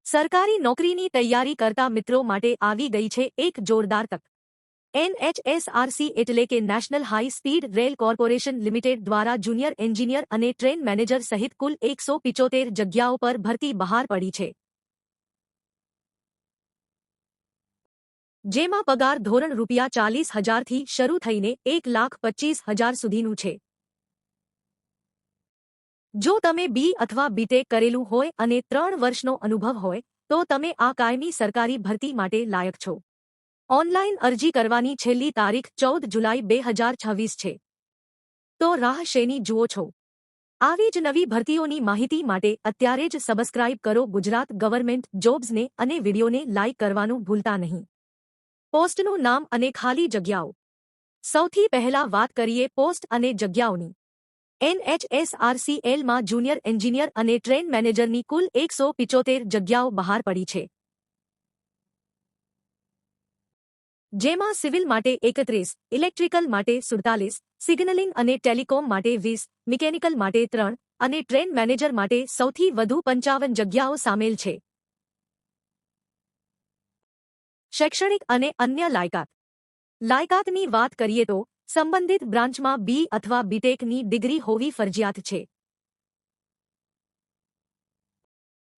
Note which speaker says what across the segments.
Speaker 1: સરકારી નોકરીની તૈયારી કરતા મિત્રો માટે આવી ગઈ છે એક જોરદાર તક। NHSRC એટલે કે national high speed rail corporation limited દ્વારા જુનિયર એન્જિનિયર અને ટ્રેન મેનેજર સહિત કુલ 175 જગ્યાઓ પર ભરતી બહાર પડી છે, જેમાં પગાર ધોરણ ₹40,000થી શરૂ થઈને 1,25,000 સુધીનું છે। જો તમે બી અથવા બીટેક કરેલું હોય અને 3 વર્ષનો અનુભવ હોય તો તમે આ કાયમી સરકારી ભરતી માટે લાયક છો। ઓનલાઈન અરજી કરવાની છેલ્લી તારીખ 14 જુલાઈ 2026 છે। તો રાહ શેની જુઓ છો? આવી જ નવી ભરતીઓની માહિતી માટે અત્યારે જ સબસ્ક્રાઇબ કરો ગુજરાત ગવર્મેન્ટ જોબ્સને અને વિડીયોને લાઇક કરવાનું ભૂલતા નહીં। પોસ્ટનું નામ અને ખાલી જગ્યાઓ। સૌથી પહેલા વાત કરીએ પોસ્ટ અને જગ્યાઓની। NHSRCLમાં જુનિયર એન્જિનિયર અને ટ્રેન મેનેજરની કુલ 175 જગ્યાઓ બહાર પડી છે, જેમાં સિવિલ માટે 31, ઇલેક્ટ્રિકલ માટે 47, સિગ્નલિંગ અને ટેલિકોમ માટે 20, મિકેનિકલ માટે 3 અને ટ્રેન મેનેજર માટે સૌથી વધુ 55 જગ્યાઓ સામેલ છે। શૈક્ષણિક અને અન્ય લાયકાતની વાત કરીએ તો સંબંધિત બ્રાન્ચમાં બી અથવા બીટેકની ડિગ્રી હોવી ફરજિયાત છે।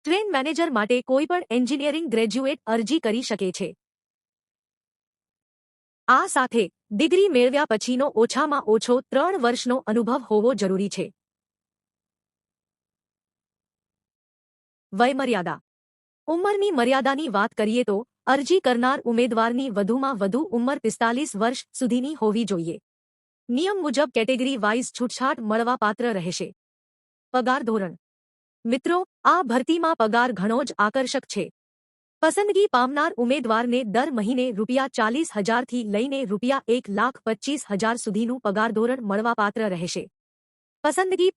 Speaker 1: ટ્રેન મેનેજર માટે કોઈપણ એન્જિનિયરિંગ ગ્રેજ્યુએટ અરજી કરી શકે છે। આ સાથે ડિગ્રી મેળવ્યા પછીનો ઓછામાં ઓછો 3 વર્ષનો અનુભવ હોવો જરૂરી છે। વયમર્યાદા। ઉંમરની મર્યાદાની વાત કરીએ તો અરજી કરનાર ઉમેદવારની વધુમાં વધુ ઉંમર 45 વર્ષ સુધીની હોવી જોઈએ। નિયમ મુજબ કેટેગરી વાઇઝ છૂટછાટ મળવાપાત્ર રહેશે। પગાર ધોરણ। મિત્રો, આ ભરતીમાં પગાર ઘણો જ આકર્ષક છે। પસંદગી પામનાર ઉમેદવારને દર મહિને ₹40,000થી લઈને ₹1,25,000 સુધીનું પગાર ધોરણ મળવાપાત્ર રહેશે। પસંદગી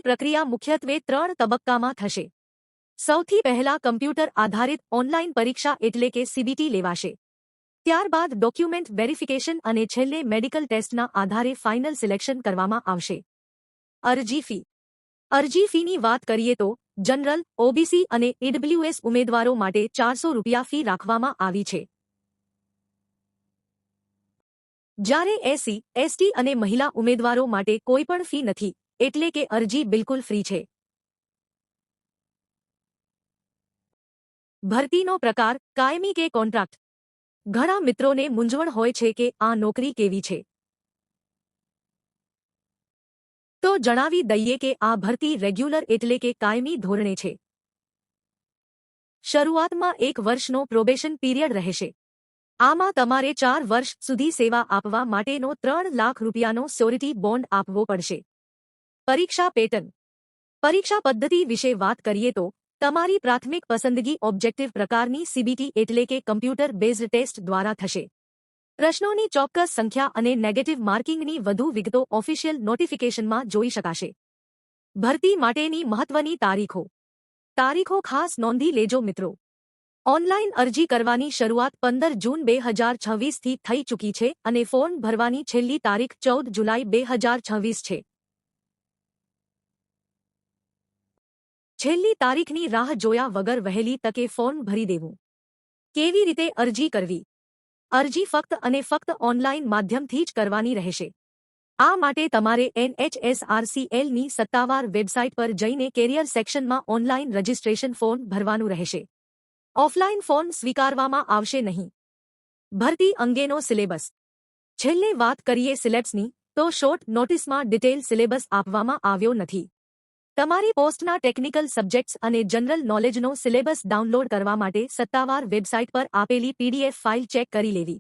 Speaker 1: પ્રક્રિયા મુખ્યત્વે 3 તબક્કામાં થશે। સૌથી પહેલા કમ્પ્યુટર આધારિત ઓનલાઈન પરીક્ષા એટલે કે CBT લેવાશે। ત્યારબાદ ડોક્યુમેન્ટ વેરિફિકેશન અને છેલ્લે મેડિકલ ટેસ્ટના આધારે ફાઇનલ સિલેક્શન કરવામાં આવશે। અરજી ફીની વાત કરીએ તો જનરલ, OBC અને EWS ઉમેદવારો માટે ₹400 ફી રાખવામાં આવી છે, જ્યારે SC, ST અને મહિલા ઉમેદવારો માટે કોઈપણ ફી નથી, એટલે કે અરજી બિલકુલ ફ્રી છે। ભરતીનો પ્રકાર કાયમી કે કોન્ટ્રાક્ટ। ઘણા મિત્રોને મૂંઝવણ હોય છે કે આ નોકરી કેવી છે, તો જણાવી દઈએ કે આ ભરતી રેગ્યુલર એટલે કે કાયમી ધોરણે છે। શરૂઆતમાં 1 વર્ષનો પ્રોબેશન પીરિયડ રહેશે। આમાં તમારે 4 વર્ષ સુધી સેવા આપવા માટેનો ₹3 લાખનો સ્યોરિટી બોન્ડ આપવો પડશે। પરીક્ષા પેટર્ન। પરીક્ષા પદ્ધતિ વિશે વાત કરીએ તો તમારી પ્રાથમિક પસંદગી ઓબ્જેક્ટિવ પ્રકારની CBT એટલે કે કમ્પ્યુટર બેઝડ ટેસ્ટ દ્વારા થશે। પ્રશ્નોની ચોક્કસ સંખ્યા અને નેગેટિવ માર્કિંગની વધુ વિગતો ઓફિશિયલ નોટિફિકેશનમાં જોઈ શકાશે। ભરતી માટેની મહત્વની તારીખો ખાસ નોંધી લેજો મિત્રો। ઓનલાઈન અરજી કરવાની શરૂઆત 15 જૂન 2026થી થઈ ચૂકી છે અને ફોર્મ ભરવાની છેલ્લી તારીખ 14 જુલાઈ 2026 છે। છેલ્લી તારીખની રાહ જોયા વગર વહેલી તકે ફોર્મ ભરી દેવું। કેવી રીતે અરજી કરવી? અરજી ફક્ત અને ફક્ત ઓનલાઈન માધ્યમથી જ કરવાની રહેશે। આ માટે તમારે NHSRCLની સત્તાવાર વેબસાઇટ પર જઈને કેરિયર સેક્શનમાં ઓનલાઈન રજિસ્ટ્રેશન ફોર્મ ભરવાનું રહેશે। ઓફલાઈન ફોર્મ સ્વીકારવામાં આવશે નહીં। ભરતી અંગેનો સિલેબસ। છેલ્લે વાત કરીએ સિલેબસની તો શોર્ટ નોટિસમાં ડિટેલ સિલેબસ આપવામાં આવ્યો નથી। તમારી પોસ્ટના ટેકનિકલ સબ્જેક્ટ્સ અને જનરલ નોલેજનો સિલેબસ ડાઉનલોડ કરવા માટે સત્તાવાર વેબસાઇટ પર આપેલી PDF ફાઇલ ચેક કરી લેવી।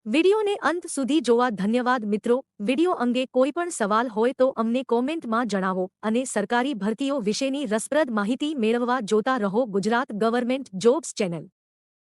Speaker 1: વિડીયોને અંત સુધી જોવા ધન્યવાદ મિત્રો। વિડીયો અંગે કોઈપણ સવાલ હોય તો અમને કોમેન્ટમાં જણાવો અને સરકારી ભરતીઓ વિશેની રસપ્રદ માહિતી મેળવવા જોતા રહો ગુજરાત ગવર્મેન્ટ જોબ્સ ચેનલ।